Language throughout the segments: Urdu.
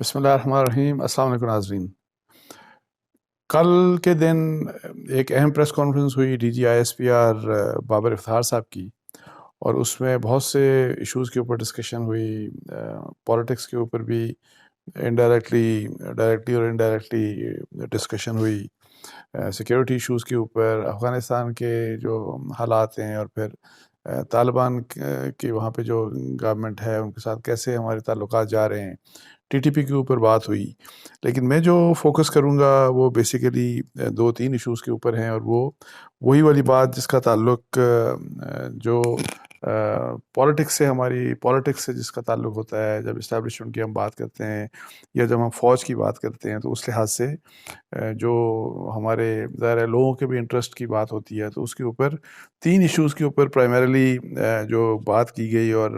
بسم اللہ الرحمن الرحیم۔ السلام علیکم ناظرین۔ کل کے دن ایک اہم پریس کانفرنس ہوئی D G I S P R Babar Iftikhar صاحب کی، اور اس میں بہت سے ایشوز کے اوپر ڈسکشن ہوئی، پولیٹکس کے اوپر بھی ڈائریکٹلی اور انڈائریکٹلی ڈسکشن ہوئی، سیکیورٹی ایشوز کے اوپر، افغانستان کے جو حالات ہیں، اور پھر طالبان کی وہاں پہ جو گورنمنٹ ہے ان کے ساتھ کیسے ہمارے تعلقات جا رہے ہیں، ٹی ٹی پی کے اوپر بات ہوئی۔ لیکن میں جو فوکس کروں گا وہ بیسیکلی 2-3 ایشوز کے اوپر ہیں، اور وہی والی بات جس کا تعلق جو پولیٹکس سے، ہماری پولیٹکس سے جس کا تعلق ہوتا ہے، جب اسٹیبلشمنٹ کی ہم بات کرتے ہیں یا جب ہم فوج کی بات کرتے ہیں، تو اس لحاظ سے جو ہمارے ظاہر ہے لوگوں کے بھی انٹرسٹ کی بات ہوتی ہے، تو اس کے اوپر 3 ایشوز کے اوپر پرائمریلی جو بات کی گئی۔ اور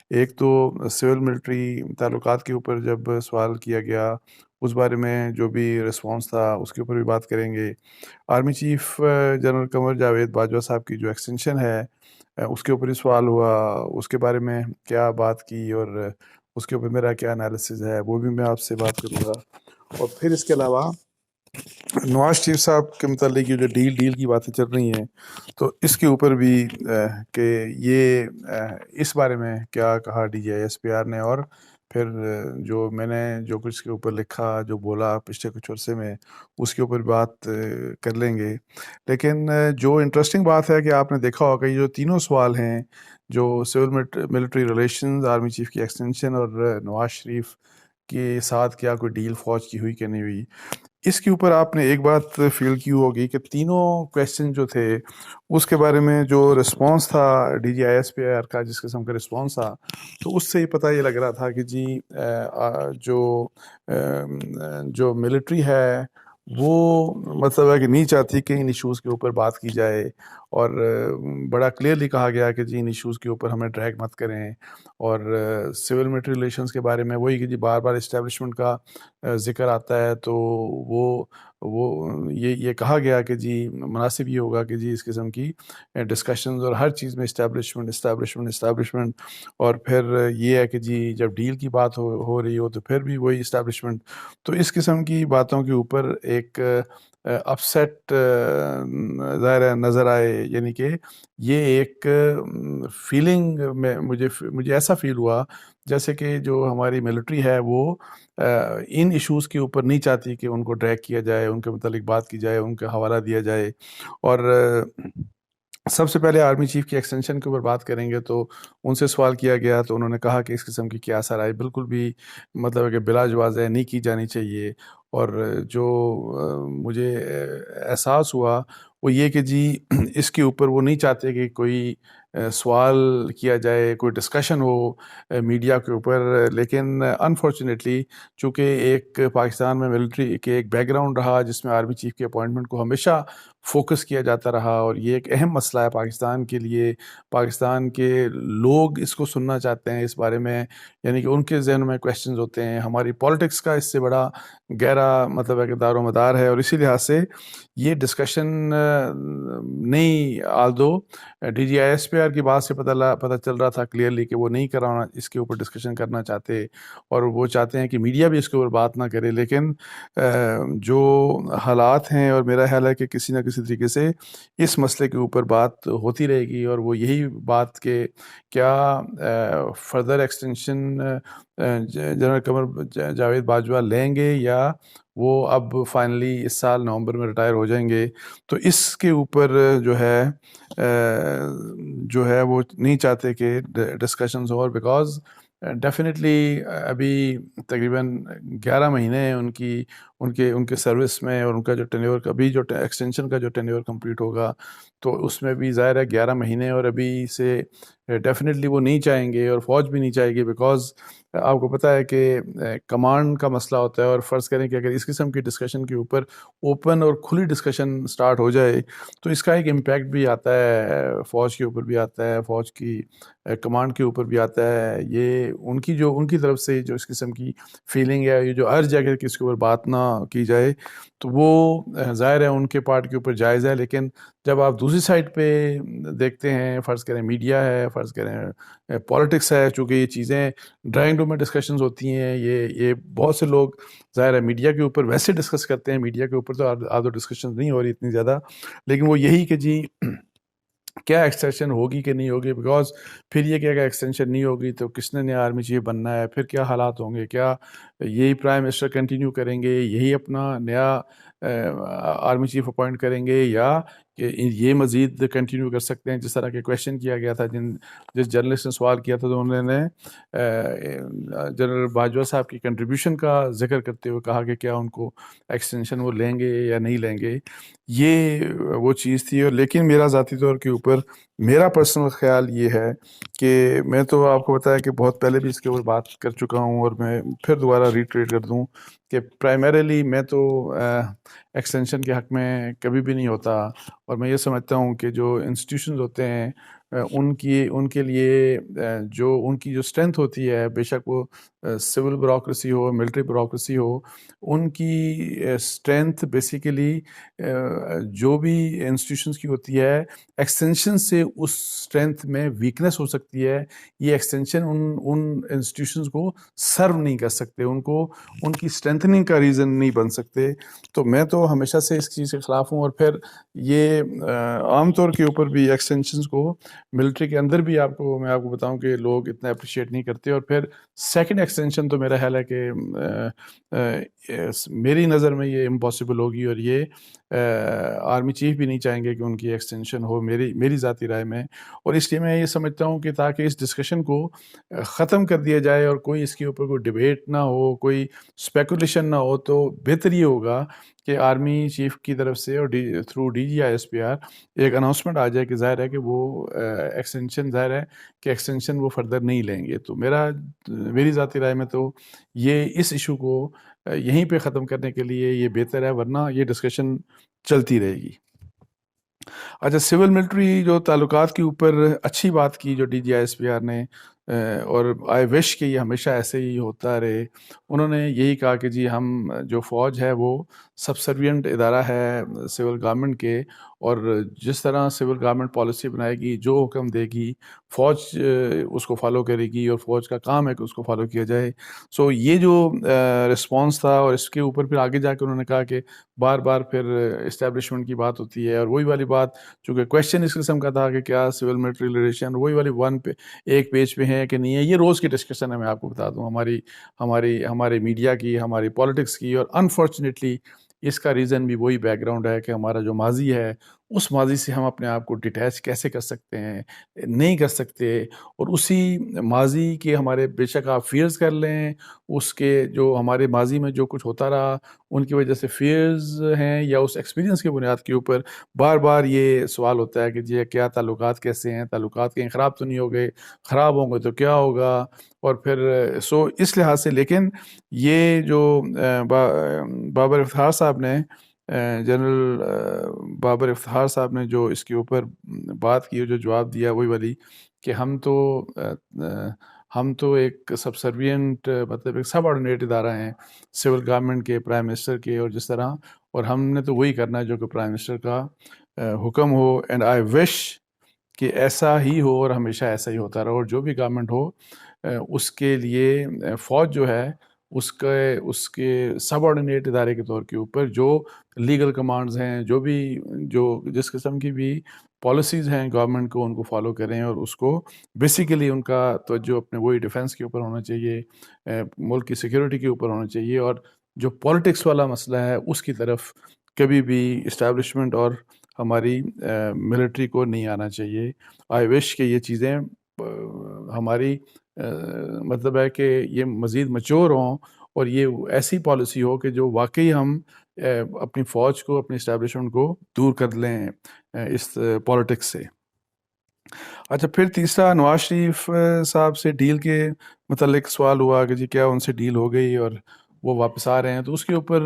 ایک تو سول ملٹری تعلقات کے اوپر جب سوال کیا گیا، اس بارے میں جو بھی رسپانس تھا اس کے اوپر بھی بات کریں گے۔ Army chief general Qamar Javed Bajwa صاحب کی جو ایکسٹینشن ہے اس کے اوپر ہی سوال ہوا، اس کے بارے میں کیا بات کی، اور اس کے اوپر میرا کیا انالیسز ہے وہ بھی میں آپ سے بات کروں گا۔ اور پھر اس کے علاوہ نواز شریف صاحب کے متعلق یہ جو ڈیل کی باتیں چل رہی ہیں، تو اس کے اوپر بھی کہ یہ اس بارے میں کیا کہا D G I S P R نے، اور پھر جو میں نے جو کچھ اس کے اوپر لکھا، جو بولا پچھلے کچھ عرصے میں، اس کے اوپر بات کر لیں گے۔ لیکن جو انٹرسٹنگ بات ہے کہ آپ نے دیکھا ہوگا یہ جو تینوں سوال ہیں، جو civil military relations, army chief کی ایکسٹینشن، اور نواز شریف کے ساتھ کیا کوئی ڈیل فوج کی ہوئی کہ نہیں ہوئی، اس کے اوپر آپ نے ایک بات فیل کی ہوگی کہ تینوں کویسچن جو تھے اس کے بارے میں جو رسپانس تھا D G I S P R کا، جس قسم کا رسپانس تھا، تو اس سے ہی پتہ یہ لگ رہا تھا کہ جی جو ملٹری ہے وہ مطلب ہے کہ نہیں چاہتی کہ ان ایشوز کے اوپر بات کی جائے، اور بڑا کلیئرلی کہا گیا کہ جی ان ایشوز کے اوپر ہمیں ڈریگ مت کریں۔ اور سول ملٹری ریلیشنز کے بارے میں وہی کہ جی بار بار اسٹیبلشمنٹ کا ذکر آتا ہے، تو یہ کہا گیا کہ جی مناسب یہ ہوگا کہ جی اس قسم کی ڈسکشنز، اور ہر چیز میں اسٹیبلشمنٹ، اور پھر یہ ہے کہ جی جب ڈیل کی بات ہو رہی ہو تو پھر بھی وہی اسٹیبلشمنٹ، تو اس قسم کی باتوں کے اوپر ایک اپسیٹ ظاہر نظر آئے، یعنی کہ یہ ایک فیلنگ میں مجھے ایسا فیل ہوا جیسے کہ جو ہماری ملٹری ہے وہ ان ایشوز کے اوپر نہیں چاہتی کہ ان کو ڈریگ کیا جائے، ان کے متعلق بات کی جائے، ان کا حوالہ دیا جائے۔ اور سب سے پہلے آرمی چیف کی ایکسٹینشن کے اوپر بات کریں گے، تو ان سے سوال کیا گیا تو انہوں نے کہا کہ اس قسم کی کیا اثر آئے، بالکل بھی مطلب ہے کہ بلا جواز ہے، نہیں کی جانی چاہیے۔ اور جو مجھے احساس ہوا وہ یہ کہ جی اس کے اوپر وہ نہیں چاہتے کہ کوئی سوال کیا جائے، کوئی ڈسکشن ہو میڈیا کے اوپر۔ لیکن انفارچونیٹلی چونکہ ایک پاکستان میں ملٹری کے ایک بیک گراؤنڈ رہا جس میں آرمی چیف کے اپوائنٹمنٹ کو ہمیشہ فوکس کیا جاتا رہا، اور یہ ایک اہم مسئلہ ہے پاکستان کے لیے، پاکستان کے لوگ اس کو سننا چاہتے ہیں اس بارے میں، یعنی کہ ان کے ذہن میں کویسچنز ہوتے ہیں، ہماری پولیٹکس کا اس سے بڑا گہرا مطلب ہے کہ دار و مدار ہے، اور اسی لحاظ سے یہ ڈسکشن نہیں، آلدو D G I S P R کی بات سے پتہ چل رہا تھا کلیئرلی کہ وہ نہیں کرانا، اس کے اوپر ڈسکشن کرنا چاہتے، اور وہ چاہتے ہیں کہ میڈیا بھی اس کے اوپر بات نہ کرے۔ لیکن جو حالات ہیں، اور میرا خیال ہے کہ کسی نہ کسی طریقے سے اس مسئلے کے اوپر بات ہوتی رہے گی، اور وہ یہی بات کہ کیا further extension general Qamar Javed Bajwa لیں گے، یا وہ اب فائنلی اس سال نومبر میں ریٹائر ہو جائیں گے، تو اس کے اوپر جو ہے وہ نہیں چاہتے کہ ڈسکشنز ہو، بیکاز ڈیفینیٹلی ابھی تقریباً 11 مہینے ہیں ان کے سروس میں، اور ان کا جو ٹینیور ابھی جو ایکسٹینشن کا جو ٹینیور کمپلیٹ ہوگا تو اس میں بھی ظاہر ہے 11 مہینے، اور ابھی سے ڈیفینیٹلی وہ نہیں چاہیں گے، اور فوج بھی نہیں چاہے گی، بیکاز آپ کو پتہ ہے کہ کمانڈ کا مسئلہ ہوتا ہے، اور فرض کریں کہ اگر اس قسم کی ڈسکشن کے اوپر اوپن اور کھلی ڈسکشن سٹارٹ ہو جائے تو اس کا ایک امپیکٹ بھی آتا ہے، فوج کے اوپر بھی آتا ہے، فوج کی کمانڈ کے اوپر بھی آتا ہے۔ یہ ان کی طرف سے جو اس قسم کی فیلنگ ہے، یہ جو ارج ہے کہ اس کے اوپر بات نہ کی جائے، تو وہ ظاہر ہے ان کے پارٹ کے اوپر جائز ہے۔ لیکن جب آپ دوسری سائڈ پہ دیکھتے ہیں، فرض کریں میڈیا ہے، فرض کریں پالیٹکس ہے، چونکہ یہ چیزیں ڈرائنگ روم میں ڈسکشنز ہوتی ہیں، یہ بہت سے لوگ ظاہر ہے میڈیا کے اوپر ویسے ڈسکس کرتے ہیں، میڈیا کے اوپر تو آدھو ڈسکشن نہیں ہو رہی اتنی زیادہ، لیکن وہ یہی کہ جی کیا ایکسٹینشن ہوگی کہ نہیں ہوگی، بیکاز پھر یہ کہ اگر ایکسٹینشن نہیں ہوگی تو کس نے نیا آرمی چیف بننا ہے، پھر کیا حالات ہوں گے، کیا یہی پرائم منسٹر کنٹینیو کریں گے، یہی اپنا نیا آرمی چیف اپوائنٹ کریں گے، یا کہ یہ مزید کنٹینیو کر سکتے ہیں، جس طرح کے کویشچن کیا گیا تھا، جس جرنلسٹ نے سوال کیا تھا تو انہوں نے جنرل باجوہ صاحب کی کنٹریبیوشن کا ذکر کرتے ہوئے کہا کہ کیا ان کو ایکسٹینشن وہ لیں گے یا نہیں لیں گے، یہ وہ چیز تھی۔ اور لیکن میرا ذاتی طور کے اوپر میرا پرسنل خیال یہ ہے کہ میں تو آپ کو بتایا کہ بہت پہلے بھی اس کے اوپر بات کر چکا ہوں، اور میں پھر دوبارہ ریٹریٹ کر دوں کہ پرائمریلی میں تو ایکسٹینشن کے حق میں کبھی بھی نہیں ہوتا، اور میں یہ سمجھتا ہوں کہ جو انسٹیٹیوشنز ہوتے ہیں ان کے لیے جو ان کی جو اسٹرینتھ ہوتی ہے، بے شک وہ سول بیوروکریسی ہو، ملٹری بیوروکریسی ہو، ان کی اسٹرینتھ بیسیکلی جو بھی انسٹیٹیوشنز کی ہوتی ہے، ایکسٹینشن سے اس اسٹرینتھ میں ویکنیس ہو سکتی ہے، یہ ایکسٹینشن ان انسٹیٹیوشنز کو سرو نہیں کر سکتے، ان کی اسٹرینتھننگ کا ریزن نہیں بن سکتے۔ تو میں تو ہمیشہ سے اس چیز کے خلاف ہوں، اور پھر یہ عام طور کے اوپر بھی ایکسٹینشنز کو ملٹری کے اندر بھی میں آپ کو بتاؤں کہ لوگ اتنا اپریشیٹ نہیں کرتے، اور پھر سیکنڈ ایکسٹینشن تو میرا خیال ہے کہ میری نظر میں یہ امپاسبل ہوگی، اور یہ آرمی چیف بھی نہیں چاہیں گے کہ ان کی ایکسٹینشن ہو، میری ذاتی رائے میں۔ اور اس لیے میں یہ سمجھتا ہوں کہ تاکہ اس ڈسکشن کو ختم کر دیا جائے اور کوئی اس کے اوپر کوئی ڈبیٹ نہ ہو، کوئی اسپیکولیشن نہ ہو، تو بہتر یہ ہوگا کہ آرمی چیف کی طرف سے اور تھرو DGISPR ایک اناؤنسمنٹ آ جائے کہ ظاہر ہے کہ وہ ایکسٹینشن وہ فردر نہیں لیں گے۔ تو میری ذاتی رائے میں تو یہ اس ایشو کو یہیں پہ ختم کرنے کے لیے یہ بہتر ہے، ورنہ یہ ڈسکشن چلتی رہے گی۔ اچھا، سول ملٹری جو تعلقات کے اوپر اچھی بات کی جو DGISPR نے، اور آئی وش کہ یہ ہمیشہ ایسے ہی ہوتا رہے۔ انہوں نے یہی کہا کہ جی ہم جو فوج ہے وہ سبسروینٹ ادارہ ہے سول گورنمنٹ کے، اور جس طرح سول گورنمنٹ پالیسی بنائے گی، جو حکم دے گی، فوج اس کو فالو کرے گی، اور فوج کا کام ہے کہ اس کو فالو کیا جائے۔ سو یہ جو رسپانس تھا، اور اس کے اوپر پھر آگے جا کے انہوں نے کہا کہ بار بار پھر اسٹیبلشمنٹ کی بات ہوتی ہے، اور وہی والی بات چونکہ کویشچن اس قسم کا تھا کہ کیا سول ملٹری ریلیشن وہی والی ایک پیج پہ ہے کہ نہیں ہے، یہ روز کی ڈسکشن ہے۔ میں آپ کو بتا دوں ہمارے میڈیا کی، ہماری پالیٹکس کی، اور انفارچونیٹلی اس کا ریزن بھی وہی بیک گراؤنڈ ہے کہ ہمارا جو ماضی ہے، اس ماضی سے ہم اپنے آپ کو ڈیٹیچ کیسے کر سکتے ہیں، نہیں کر سکتے، اور اسی ماضی کے ہمارے بے شک آپ فیئرز کر لیں، اس کے جو ہمارے ماضی میں جو کچھ ہوتا رہا ان کی وجہ سے فیئرز ہیں، یا اس ایکسپیرینس کی بنیاد کے اوپر بار بار یہ سوال ہوتا ہے کہ جی کیا تعلقات کیسے ہیں، تعلقات کہیں خراب تو نہیں ہو گئے، خراب ہوں گے تو کیا ہوگا، اور پھر اس لحاظ سے۔ لیکن یہ جو بابر افتخار صاحب نے، جنرل بابر افتخار صاحب نے جو اس کے اوپر بات کی، جو جواب دیا، وہی والی کہ ہم تو ایک سبسروینٹ، مطلب ایک سب آرڈینیٹ ادارہ ہیں سول گورنمنٹ کے، پرائم منسٹر کے، اور جس طرح، اور ہم نے تو وہی کرنا ہے جو کہ پرائم منسٹر کا حکم ہو، اینڈ آئی وش کہ ایسا ہی ہو اور ہمیشہ ایسا ہی ہوتا رہا، اور جو بھی گورنمنٹ ہو اس کے لیے فوج جو ہے اس کے سب آرڈینیٹ ادارے کے طور کے اوپر جو لیگل کمانڈز ہیں، جو جس قسم کی بھی پالیسیز ہیں گورنمنٹ کو، ان کو فالو کریں، اور اس کو بیسیکلی ان کا توجہ اپنے وہی ڈیفنس کے اوپر ہونا چاہیے، ملک کی سیکیورٹی کے اوپر ہونا چاہیے، اور جو پالیٹکس والا مسئلہ ہے اس کی طرف کبھی بھی اسٹیبلشمنٹ اور ہماری ملٹری کو نہیں آنا چاہیے۔ آئی وش کہ یہ چیزیں ہماری مطلب ہے کہ یہ مزید میچور ہوں، اور یہ ایسی پالیسی ہو کہ جو واقعی ہم اپنی فوج کو، اپنی اسٹیبلشمنٹ کو دور کر لیں اس پالیٹکس سے۔ اچھا، پھر تیسرا نواز شریف صاحب سے ڈیل کے متعلق سوال ہوا کہ جی کیا ان سے ڈیل ہو گئی اور وہ واپس آ رہے ہیں؟ تو اس کے اوپر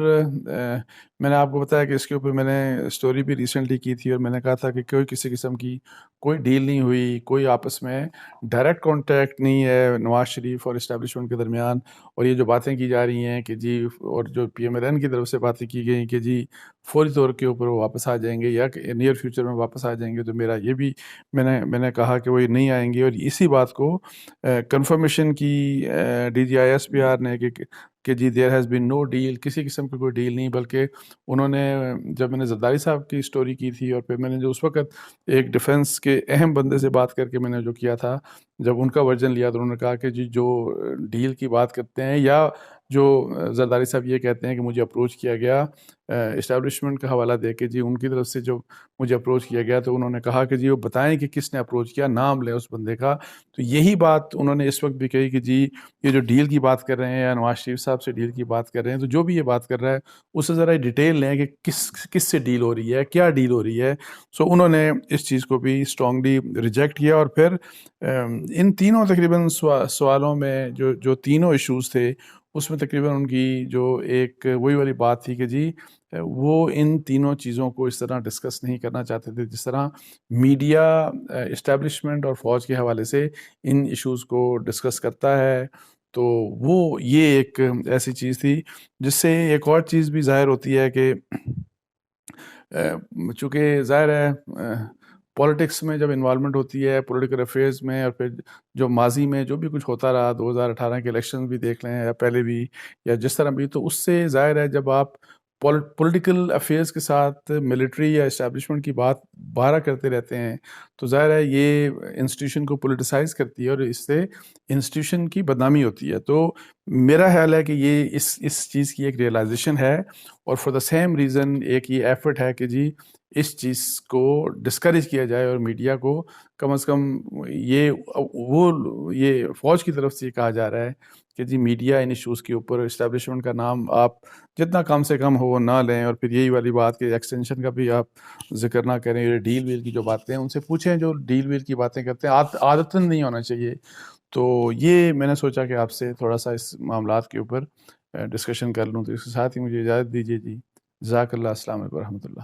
میں نے آپ کو بتایا کہ اس کے اوپر میں نے سٹوری بھی ریسنٹلی کی تھی، اور میں نے کہا تھا کہ کسی قسم کی کوئی ڈیل نہیں ہوئی، کوئی آپس میں ڈائریکٹ کانٹیکٹ نہیں ہے نواز شریف اور اسٹیبلشمنٹ کے درمیان۔ اور یہ جو باتیں کی جا رہی ہیں کہ جی، اور جو PMLN کی طرف سے باتیں کی گئی کہ جی فوری طور کے اوپر وہ واپس آ جائیں گے یا نیئر فیوچر میں واپس آ جائیں گے. تو میرا یہ بھی میں نے کہا کہ وہ نہیں آئیں گے, اور اسی بات کو کنفرمیشن کی DGISPR نے کہ جی there has been know deal, کسی قسم کی کوئی ڈیل نہیں, بلکہ انہوں نے جب میں نے زرداری صاحب کی سٹوری کی تھی, اور پھر میں نے جو اس وقت ایک ڈیفنس کے اہم بندے سے بات کر کے میں نے جو کیا تھا, جب ان کا ورژن لیا تو انہوں نے کہا کہ جی جو ڈیل کی بات کرتے ہیں, یا جو زرداری صاحب یہ کہتے ہیں کہ مجھے اپروچ کیا گیا اسٹیبلشمنٹ کا حوالہ دے کے, جی ان کی طرف سے جو مجھے اپروچ کیا گیا, تو انہوں نے کہا کہ جی وہ بتائیں کہ کس نے اپروچ کیا, نام لیں اس بندے کا. تو یہی بات انہوں نے اس وقت بھی کہی کہ جی یہ جو ڈیل کی بات کر رہے ہیں, یا نواز شریف صاحب سے ڈیل کی بات کر رہے ہیں, تو جو بھی یہ بات کر رہا ہے اس سے ذرا ڈیٹیل لیں کہ کس سے ڈیل ہو رہی ہے, کیا ڈیل ہو رہی ہے. سو انہوں نے اس چیز کو بھی اسٹرانگلی ریجیکٹ کیا, اور پھر ان تینوں تقریباً سوالوں میں جو تینوں ایشوز تھے, اس میں تقریباً ان کی جو ایک وہی والی بات تھی کہ جی وہ ان تینوں چیزوں کو اس طرح ڈسکس نہیں کرنا چاہتے تھے جس طرح میڈیا اسٹیبلشمنٹ اور فوج کے حوالے سے ان ایشوز کو ڈسکس کرتا ہے. تو وہ یہ ایک ایسی چیز تھی جس سے ایک اور چیز بھی ظاہر ہوتی ہے کہ چونکہ ظاہر ہے پولیٹکس میں جب انوالومنٹ ہوتی ہے, پولیٹیکل افیئرز میں, اور پھر جو ماضی میں جو بھی کچھ ہوتا رہا, 2018 کے الیکشن بھی دیکھ لیں یا پہلے بھی یا جس طرح بھی, تو اس سے ظاہر ہے جب آپ پولیٹیکل افیئرز کے ساتھ ملٹری یا اسٹیبلشمنٹ کی بات بارہ کرتے رہتے ہیں, تو ظاہر ہے یہ انسٹیٹیوشن کو پولیٹیسائز کرتی ہے, اور اس سے انسٹیٹیوشن کی بدنامی ہوتی ہے. تو میرا خیال ہے کہ یہ اس چیز کی ایک ریئلائزیشن ہے, اور فار دا سیم ریزن ایک یہ ایفرٹ ہے کہ جی اس چیز کو ڈسکریج کیا جائے, اور میڈیا کو کم از کم یہ فوج کی طرف سے یہ کہا جا رہا ہے کہ جی میڈیا ان ایشوز کے اوپر اسٹیبلشمنٹ کا نام آپ جتنا کم سے کم ہو نہ لیں, اور پھر یہی والی بات کہ ایکسٹینشن کا بھی آپ ذکر نہ کریں. یہ ڈیل ویل کی جو باتیں ہیں ان سے پوچھیں, جو ڈیل ویل کی باتیں کرتے ہیں عادتاً نہیں ہونا چاہیے. تو یہ میں نے سوچا کہ آپ سے تھوڑا سا اس معاملات کے اوپر ڈسکشن کر لوں. تو اس کے ساتھ ہی مجھے اجازت دیجیے جی. جزاک اللہ. السلام علیکم و رحمۃ اللہ.